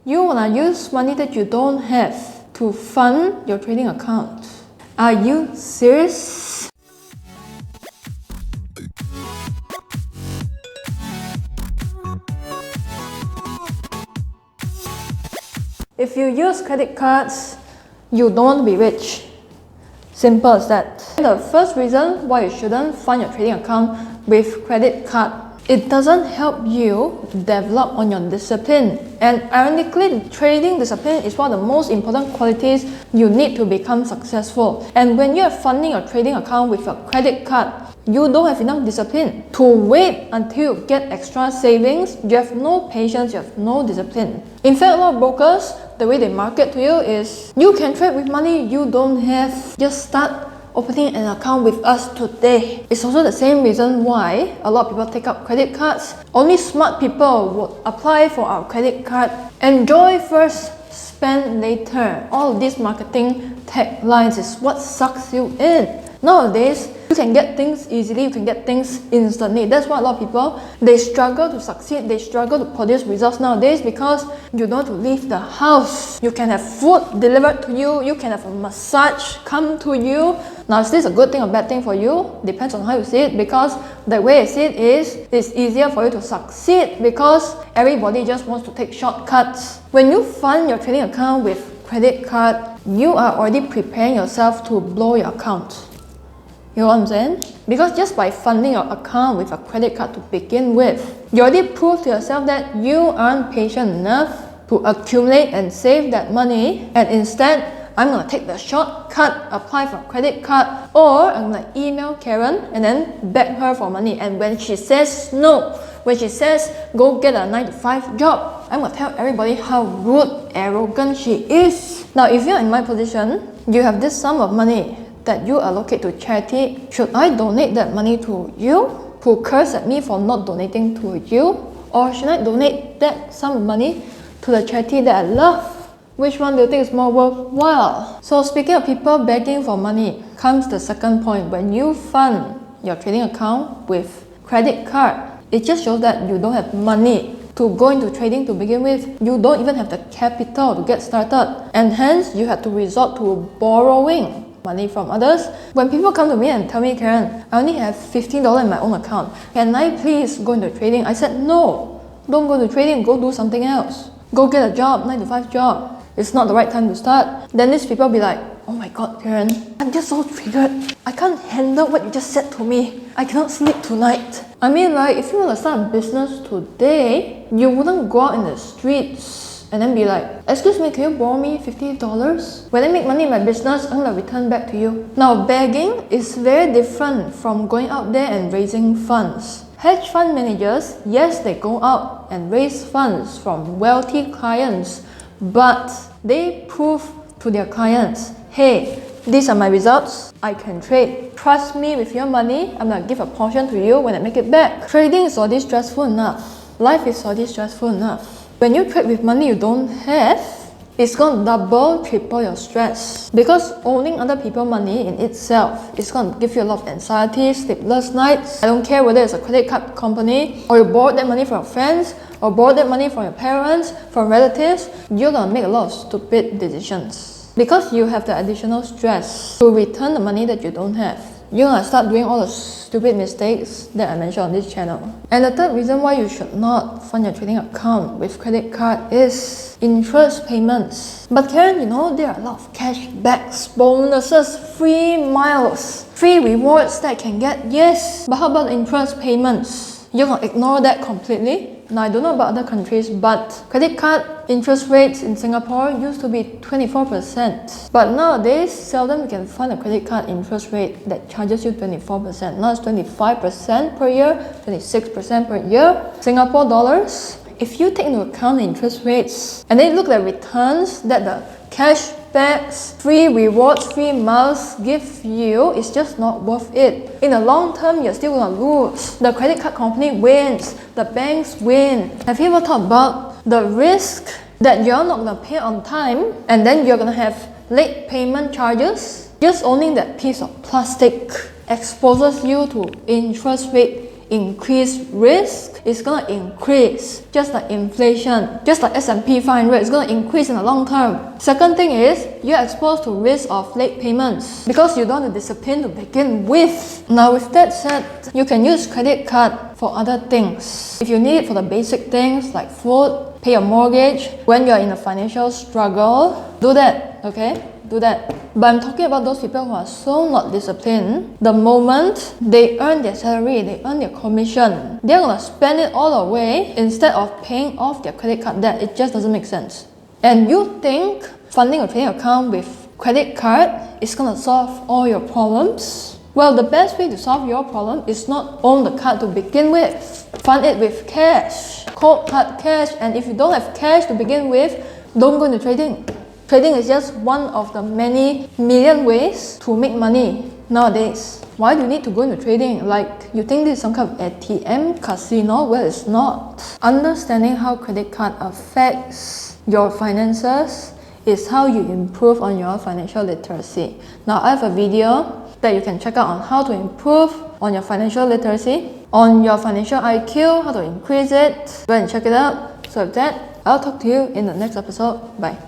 You wanna use money that you don't have to fund your trading account. Are you serious? If you use credit cards, you don't want to be rich. Simple as that. The first reason why you shouldn't fund your trading account with credit card, it doesn't help you develop on your discipline. And ironically, trading discipline is one of the most important qualities you need to become successful. And when you're funding your trading account with a credit card, you don't have enough discipline to wait until you get extra savings. You have no patience, you have no discipline. In fact, a lot of brokers, the way they market to you is, you can trade with money you don't have. Just start opening an account with us today. It's also the same reason why a lot of people take up credit cards. Only smart people would apply for our credit card. Enjoy first, spend later. All of these marketing taglines is what sucks you in. Nowadays, you can get things easily, you can get things instantly. That's why a lot of people, they struggle to succeed, they struggle to produce results nowadays because you don't have to leave the house. You can have food delivered to you, you can have a massage come to you. Now, is this a good thing or bad thing for you? Depends on how you see it, because the way I see it is, it's easier for you to succeed because everybody just wants to take shortcuts. When you fund your trading account with credit card, you are already preparing yourself to blow your account. You know what I'm saying? Because just by funding your account with a credit card to begin with, you already proved to yourself that you aren't patient enough to accumulate and save that money, and instead, I'm gonna take the shortcut, apply for a credit card, or I'm gonna email Karen and then beg her for money. And when she says no, when she says go get a 9-to-5 job, I'm gonna tell everybody how rude, arrogant she is. Now, if you're in my position, you have this sum of money that you allocate to charity. Should I donate that money to you, who curse at me for not donating to you? Or should I donate that sum of money to the charity that I love? Which one do you think is more worthwhile? So speaking of people begging for money, comes the second point. When you fund your trading account with credit card, it just shows that you don't have money to go into trading to begin with. You don't even have the capital to get started, and hence you have to resort to borrowing money from others. When people come to me and tell me, Karen, I only have $15 in my own account, can I please go into trading? I said, no, don't go to trading, go do something else. Go get a job, 9-to-5 job. It's not the right time to start. Then these people be like, oh my god, Karen, I'm just so triggered. I can't handle what you just said to me. I cannot sleep tonight. I mean, like, if you want to start a business today, you wouldn't go out in the streets and then be like, excuse me, can you borrow me $50? When I make money in my business, I'm gonna return back to you. Now, begging is very different from going out there and raising funds. Hedge fund managers, yes, they go out and raise funds from wealthy clients, but they prove to their clients, hey, these are my results, I can trade. Trust me with your money, I'm gonna give a portion to you when I make it back. Trading is already stressful enough. Life is already stressful enough. When you trade with money you don't have, it's going to double, triple your stress. Because owning other people's money in itself is going to give you a lot of anxiety, sleepless nights. I don't care whether it's a credit card company, or you borrowed that money from your friends, or borrowed that money from your parents, from relatives, you're going to make a lot of stupid decisions. Because you have the additional stress to return the money that you don't have. You're going to start doing all the stupid mistakes that I mentioned on this channel. And the third reason why you should not fund your trading account with credit card is interest payments. But Karen, you know, there are a lot of cashbacks, bonuses, free miles, free rewards that I can get. Yes, but how about interest payments? You're going to ignore that completely? Now, I don't know about other countries, but credit card interest rates in Singapore used to be 24%. But nowadays, seldom you can find a credit card interest rate that charges you 24%. Now it's 25% per year, 26% per year. Singapore dollars, if you take into account the interest rates, and then look at the returns that the cashbacks, free rewards, free miles give you, it's just not worth it. In the long term, you're still gonna lose. The credit card company wins, the banks win. Have you ever thought about the risk that you're not gonna pay on time, and then you're gonna have late payment charges? Just owning that piece of plastic exposes you to interest rate increase risk, it's gonna increase. Just like inflation, just like S&P 500, it's gonna increase in the long term. Second thing is, you're exposed to risk of late payments because you don't have the discipline to begin with. Now with that said, you can use credit card for other things. If you need it for the basic things like food, pay your mortgage, when you're in a financial struggle, do that, okay? Do that. But I'm talking about those people who are so not disciplined. The moment they earn their salary, they earn their commission, they're gonna spend it all away instead of paying off their credit card debt. It just doesn't make sense. And you think funding a trading account with credit card is gonna solve all your problems? Well, the best way to solve your problem is not own the card to begin with. Fund it with cash, cold hard cash. And if you don't have cash to begin with, don't go into trading. Trading is just one of the many million ways to make money nowadays. Why do you need to go into trading? Like, you think this is some kind of ATM casino? Well, it's not. Understanding how credit card affects your finances is how you improve on your financial literacy. Now, I have a video that you can check out on how to improve on your financial literacy, on your financial IQ, how to increase it. Go and check it out. So with that, I'll talk to you in the next episode. Bye.